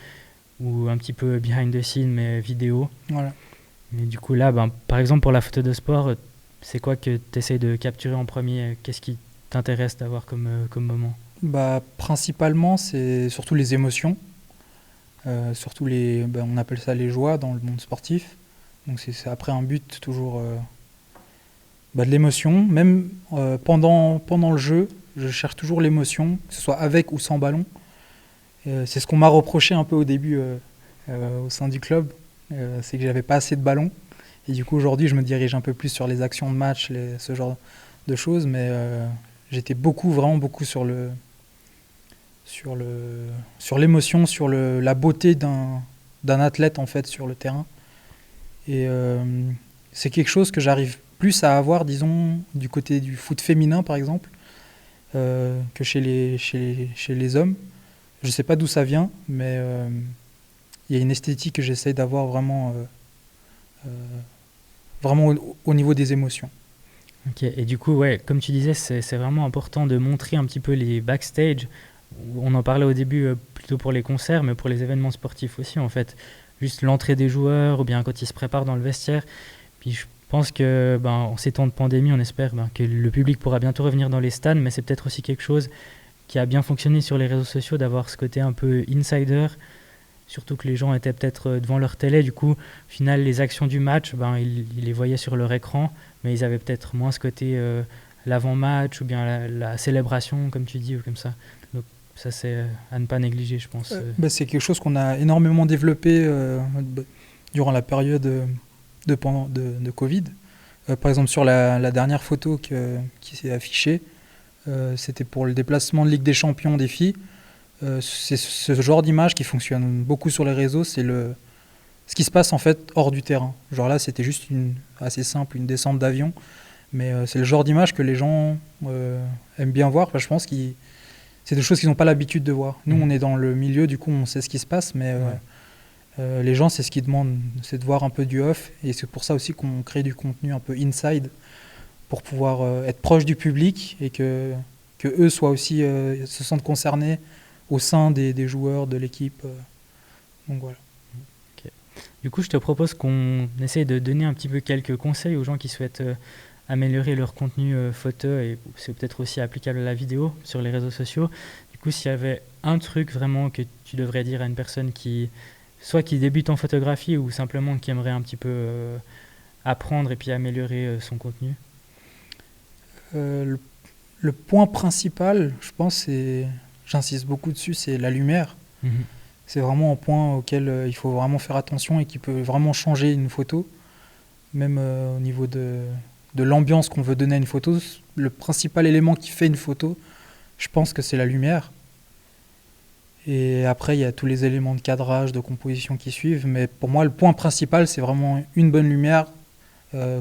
[SPEAKER 1] ou un petit peu behind the scene, mais vidéo.
[SPEAKER 2] Voilà.
[SPEAKER 1] Et du coup, là, par exemple, pour la photo de sport, c'est quoi que tu essaies de capturer en premier ? Qu'est-ce qui t'intéresse d'avoir comme moment ?
[SPEAKER 2] Principalement, c'est surtout les émotions. Surtout on appelle ça les joies dans le monde sportif. Donc c'est après un but, toujours de l'émotion. Même pendant le jeu, je cherche toujours l'émotion, que ce soit avec ou sans ballon. C'est ce qu'on m'a reproché un peu au début au sein du club. C'est que j'avais pas assez de ballons, et du coup aujourd'hui je me dirige un peu plus sur les actions de match, ce genre de choses, mais j'étais vraiment beaucoup sur l'émotion, sur la beauté d'un athlète en fait sur le terrain. Et c'est quelque chose que j'arrive plus à avoir, disons, du côté du foot féminin par exemple, que chez les hommes. Je ne sais pas d'où ça vient, mais il y a une esthétique que j'essaye d'avoir vraiment au niveau des émotions.
[SPEAKER 1] Ok, et du coup, ouais, comme tu disais, c'est vraiment important de montrer un petit peu les backstage. On en parlait au début plutôt pour les concerts, mais pour les événements sportifs aussi, en fait. Juste l'entrée des joueurs, ou bien quand ils se préparent dans le vestiaire. Puis je pense que en ces temps de pandémie, on espère que le public pourra bientôt revenir dans les stades, mais c'est peut-être aussi quelque chose qui a bien fonctionné sur les réseaux sociaux, d'avoir ce côté un peu insider, surtout que les gens étaient peut-être devant leur télé. Du coup, au final, les actions du match, ils les voyaient sur leur écran, mais ils avaient peut-être moins ce côté l'avant-match ou bien la célébration, comme tu dis, ou comme ça. Donc ça, c'est à ne pas négliger, je pense.
[SPEAKER 2] C'est quelque chose qu'on a énormément développé durant la période de Covid. Par exemple, sur la dernière photo qui s'est affichée, c'était pour le déplacement de Ligue des Champions des filles. C'est ce genre d'image qui fonctionne beaucoup sur les réseaux, c'est ce qui se passe en fait hors du terrain. Genre là, c'était juste assez simple, une descente d'avion, mais c'est le genre d'image que les gens aiment bien voir. Je pense que c'est des choses qu'ils n'ont pas l'habitude de voir. Nous, on est dans le milieu, du coup, on sait ce qui se passe, mais les gens, c'est ce qu'ils demandent, c'est de voir un peu du off, et c'est pour ça aussi qu'on crée du contenu un peu inside, pour pouvoir être proche du public et que eux soient aussi se sentent concernés au sein des joueurs de l'équipe. Donc voilà.
[SPEAKER 1] Okay. Du coup, je te propose qu'on essaye de donner un petit peu quelques conseils aux gens qui souhaitent améliorer leur contenu photo, et c'est peut-être aussi applicable à la vidéo sur les réseaux sociaux. Du coup, s'il y avait un truc vraiment que tu devrais dire à une personne qui débute en photographie ou simplement qui aimerait un petit peu apprendre et puis améliorer son contenu.
[SPEAKER 2] Le point principal, je pense, j'insiste beaucoup dessus, c'est la lumière. C'est vraiment un point auquel il faut vraiment faire attention et qui peut vraiment changer une photo. Même au niveau de l'ambiance qu'on veut donner à une photo, le principal élément qui fait une photo, je pense que c'est la lumière. Et après, il y a tous les éléments de cadrage, de composition qui suivent. Mais pour moi, le point principal, c'est vraiment une bonne lumière.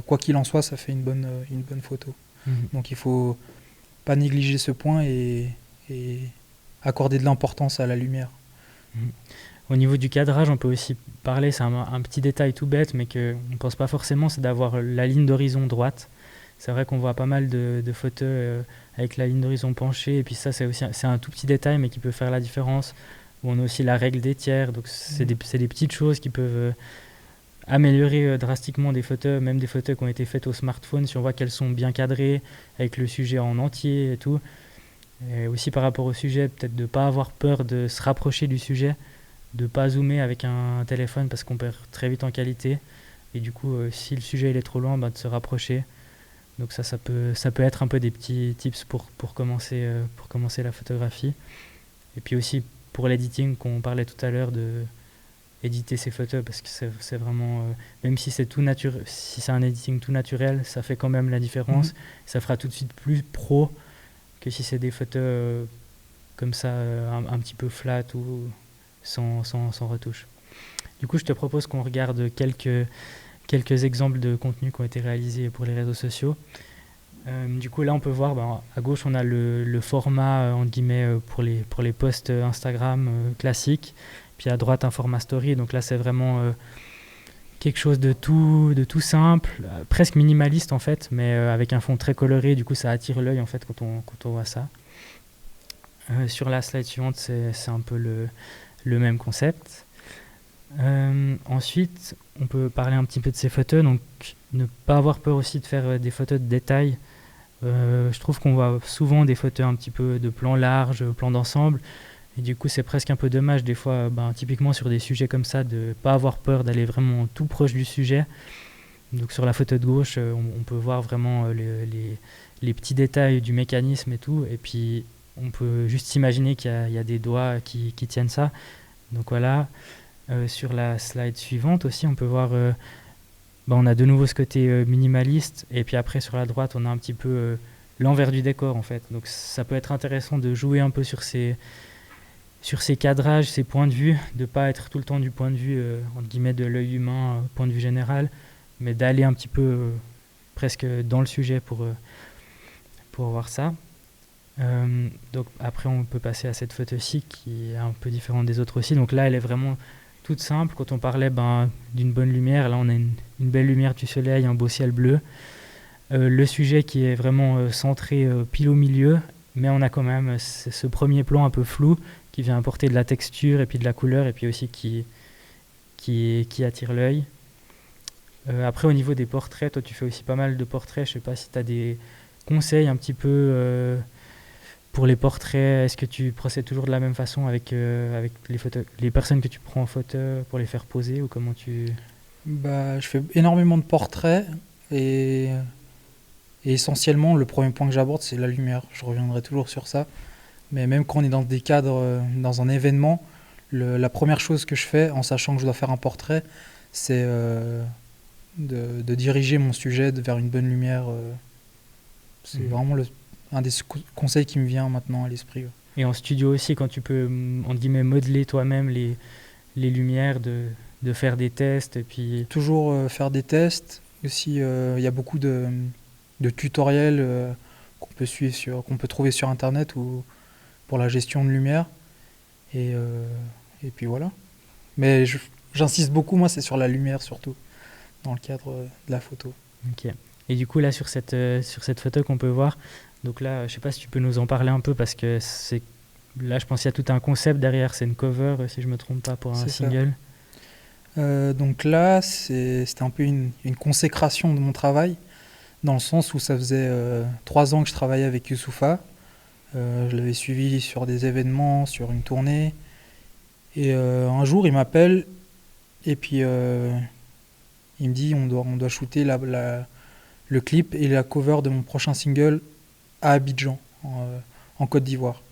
[SPEAKER 2] Quoi qu'il en soit, ça fait une bonne photo. Donc il ne faut pas négliger ce point et accorder de l'importance à la lumière.
[SPEAKER 1] Au niveau du cadrage, on peut aussi parler, c'est un petit détail tout bête, mais qu'on ne pense pas forcément, c'est d'avoir la ligne d'horizon droite. C'est vrai qu'on voit pas mal de photos avec la ligne d'horizon penchée, et puis ça, c'est un tout petit détail, mais qui peut faire la différence. On a aussi la règle des tiers, donc c'est des petites choses qui peuvent améliorer drastiquement des photos, même des photos qui ont été faites au smartphone, si on voit qu'elles sont bien cadrées, avec le sujet en entier et tout. Et aussi par rapport au sujet, peut-être de ne pas avoir peur de se rapprocher du sujet, de ne pas zoomer avec un téléphone parce qu'on perd très vite en qualité. Et du coup, si le sujet il est trop loin, de se rapprocher. Donc ça peut être un peu des petits tips pour commencer la photographie. Et puis aussi pour l'editing, qu'on parlait tout à l'heure, de éditer ses photos, parce que c'est vraiment, même si c'est tout naturel, si c'est un editing tout naturel, ça fait quand même la différence. Ça fera tout de suite plus pro que si c'est des photos comme ça, un petit peu flat ou sans retouche. Du coup, je te propose qu'on regarde quelques exemples de contenus qui ont été réalisés pour les réseaux sociaux. Du coup, là, on peut voir, à gauche, on a le format, entre guillemets, pour les posts Instagram classiques. Puis à droite, un format story. Donc là, c'est vraiment quelque chose de tout simple, presque minimaliste en fait, mais avec un fond très coloré. Du coup, ça attire l'œil en fait quand on voit ça. Sur la slide suivante, c'est un peu le même concept. Ensuite, on peut parler un petit peu de ces photos. Donc, ne pas avoir peur aussi de faire des photos de détail. Je trouve qu'on voit souvent des photos un petit peu de plan large, plan d'ensemble. Et du coup, c'est presque un peu dommage des fois, typiquement sur des sujets comme ça, de ne pas avoir peur d'aller vraiment tout proche du sujet. Donc sur la photo de gauche, on peut voir vraiment les petits détails du mécanisme et tout. Et puis, on peut juste s'imaginer qu'il y a des doigts qui tiennent ça. Donc voilà. Sur la slide suivante aussi, on peut voir... on a de nouveau ce côté minimaliste. Et puis après, sur la droite, on a un petit peu l'envers du décor, en fait. Donc ça peut être intéressant de jouer un peu sur ces sur ses cadrages, ses points de vue, de ne pas être tout le temps du point de vue, entre guillemets, de l'œil humain, point de vue général, mais d'aller un petit peu presque dans le sujet pour voir ça. Donc après, on peut passer à cette photo-ci qui est un peu différente des autres aussi. Donc là, elle est vraiment toute simple. Quand on parlait d'une bonne lumière, là, on a une belle lumière du soleil, un beau ciel bleu. Le sujet qui est vraiment centré pile au milieu, mais on a quand même ce premier plan un peu flou qui vient apporter de la texture et puis de la couleur et puis aussi qui attire l'œil. Après, au niveau des portraits, toi, tu fais aussi pas mal de portraits. Je sais pas si tu as des conseils un petit peu pour les portraits. Est-ce que tu procèdes toujours de la même façon avec les personnes que tu prends en photo pour les faire poser ou comment tu...
[SPEAKER 2] Je fais énormément de portraits et essentiellement, le premier point que j'aborde, c'est la lumière. Je reviendrai toujours sur ça. Mais même quand on est dans des cadres, dans un événement, la première chose que je fais, en sachant que je dois faire un portrait, c'est de diriger mon sujet vers une bonne lumière. C'est vraiment un des conseils qui me vient maintenant à l'esprit.
[SPEAKER 1] Et en studio aussi, quand tu peux, entre guillemets, modeler toi-même les lumières, de faire des tests et puis...
[SPEAKER 2] Toujours faire des tests. Aussi, il y a beaucoup de tutoriels qu'on peut suivre qu'on peut trouver sur Internet pour la gestion de lumière. Et puis voilà. Mais j'insiste beaucoup, moi, c'est sur la lumière surtout, dans le cadre de la photo.
[SPEAKER 1] Ok. Et du coup, là, sur cette photo qu'on peut voir, donc là, je sais pas si tu peux nous en parler un peu parce que là, je pense qu'il y a tout un concept derrière. C'est une cover, si je me trompe pas, pour un single.
[SPEAKER 2] Donc là, c'était un peu une consécration de mon travail, dans le sens où ça faisait 3 ans que je travaillais avec Youssoupha. Je l'avais suivi sur des événements, sur une tournée. Et un jour, il m'appelle et puis il me dit on doit shooter le clip et la cover de mon prochain single à Abidjan, en Côte d'Ivoire.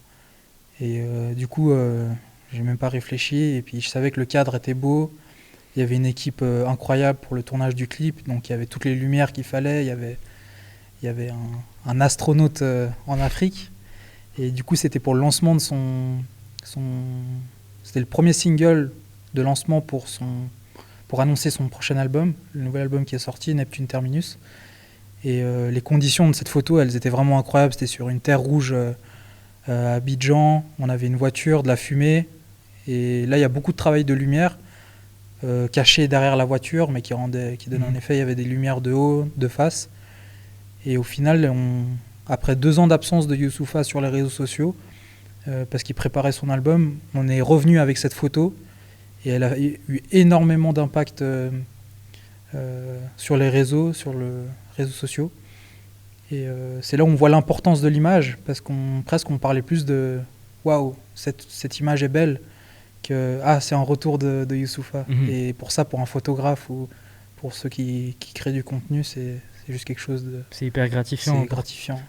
[SPEAKER 2] Et du coup, j'ai même pas réfléchi. Et puis je savais que le cadre était beau. Il y avait une équipe incroyable pour le tournage du clip. Donc il y avait toutes les lumières qu'il fallait. Il y avait un astronaute en Afrique. Et du coup, c'était pour le lancement de c'était le premier single de lancement pour annoncer son prochain album, le nouvel album qui est sorti, Neptune Terminus. Et les conditions de cette photo, elles étaient vraiment incroyables. C'était sur une terre rouge à Abidjan. On avait une voiture, de la fumée. Et là, il y a beaucoup de travail de lumière caché derrière la voiture, mais qui donnait un effet. Il y avait des lumières de haut, de face. Et au final, après 2 ans d'absence de Youssoupha sur les réseaux sociaux, parce qu'il préparait son album, on est revenu avec cette photo et elle a eu énormément d'impact sur les réseaux sociaux. Et c'est là où on voit l'importance de l'image, parce qu'on parlait plus de waouh, cette image est belle, que c'est un retour de Youssoupha. Et pour ça, pour un photographe ou pour ceux qui créent du contenu, c'est juste quelque chose de...
[SPEAKER 1] C'est hyper gratifiant.
[SPEAKER 2] C'est gratifiant.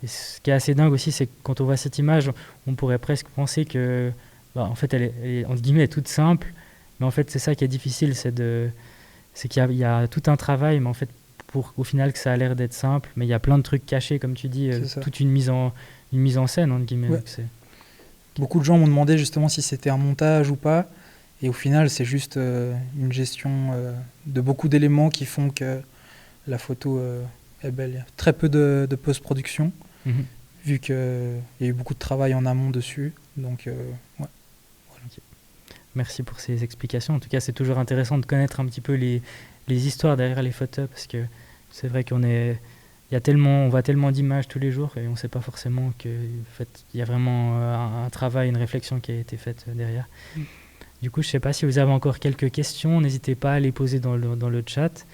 [SPEAKER 1] Et ce qui est assez dingue aussi, c'est que quand on voit cette image, on pourrait presque penser que, en fait, elle est entre guillemets toute simple, mais en fait, c'est ça qui est difficile, c'est qu'il y a tout un travail, mais en fait, pour au final que ça a l'air d'être simple, mais il y a plein de trucs cachés, comme tu dis, toute une mise en scène, entre guillemets.
[SPEAKER 2] Ouais. Beaucoup de gens m'ont demandé justement si c'était un montage ou pas, et au final, c'est juste une gestion de beaucoup d'éléments qui font que la photo est belle. Il y a très peu de post-production. Vu qu'il y a eu beaucoup de travail en amont dessus. Donc, ouais. Voilà.
[SPEAKER 1] Okay. Merci pour ces explications. En tout cas, c'est toujours intéressant de connaître un petit peu les histoires derrière les photos, parce que c'est vrai on voit tellement d'images tous les jours et on ne sait pas forcément qu'il y a vraiment un travail, une réflexion qui a été faite derrière. Du coup, je ne sais pas si vous avez encore quelques questions. N'hésitez pas à les poser dans le chat.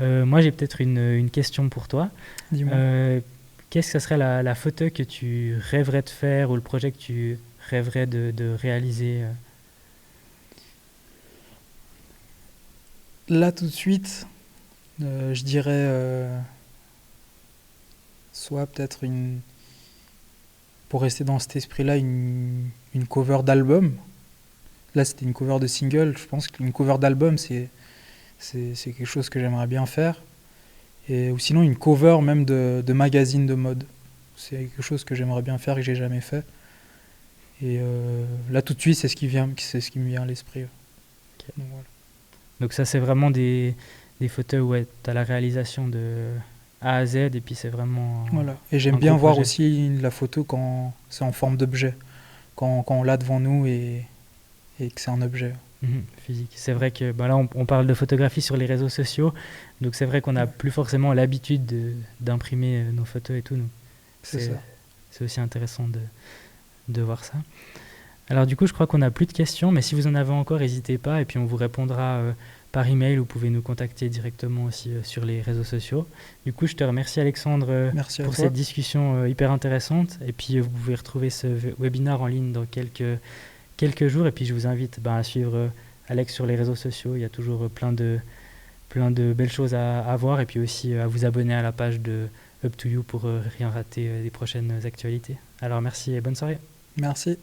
[SPEAKER 1] Moi, j'ai peut-être une question pour toi.
[SPEAKER 2] Dis-moi.
[SPEAKER 1] Qu'est-ce que ce serait la photo que tu rêverais de faire ou le projet que tu rêverais de réaliser
[SPEAKER 2] Là, tout de suite, je dirais soit peut-être pour rester dans cet esprit-là, une cover d'album. Là, c'était une cover de single. Je pense qu'une cover d'album, c'est quelque chose que j'aimerais bien faire. Ou sinon une cover même de magazine de mode. C'est quelque chose que j'aimerais bien faire et que j'ai jamais fait. Et là, tout de suite, c'est ce qui me vient à l'esprit.
[SPEAKER 1] Ok.
[SPEAKER 2] Donc, voilà.
[SPEAKER 1] Donc ça, c'est vraiment des photos où tu as la réalisation de A à Z, et puis c'est vraiment
[SPEAKER 2] Voilà. Et j'aime
[SPEAKER 1] un
[SPEAKER 2] bien
[SPEAKER 1] gros
[SPEAKER 2] voir
[SPEAKER 1] projet.
[SPEAKER 2] aussi la photo quand c'est en forme d'objet, quand on l'a devant nous et que c'est un objet.
[SPEAKER 1] Physique. C'est vrai que bah là, on parle de photographie sur les réseaux sociaux, donc c'est vrai qu'on n'a plus forcément l'habitude d'imprimer nos photos et tout. Donc
[SPEAKER 2] C'est ça.
[SPEAKER 1] c'est aussi intéressant de voir ça. Alors du coup, je crois qu'on n'a plus de questions, mais si vous en avez encore, n'hésitez pas, et puis on vous répondra par email, ou vous pouvez nous contacter directement aussi sur les réseaux sociaux. Du coup, je te remercie Alexandre
[SPEAKER 2] Merci à
[SPEAKER 1] pour
[SPEAKER 2] toi.
[SPEAKER 1] cette discussion hyper intéressante, et puis vous pouvez retrouver ce webinaire en ligne dans quelques jours, et puis je vous invite à suivre Alex sur les réseaux sociaux. Il y a toujours plein de belles choses à voir, et puis aussi à vous abonner à la page de Up to You pour rien rater des prochaines actualités. Alors merci et bonne soirée.
[SPEAKER 2] Merci.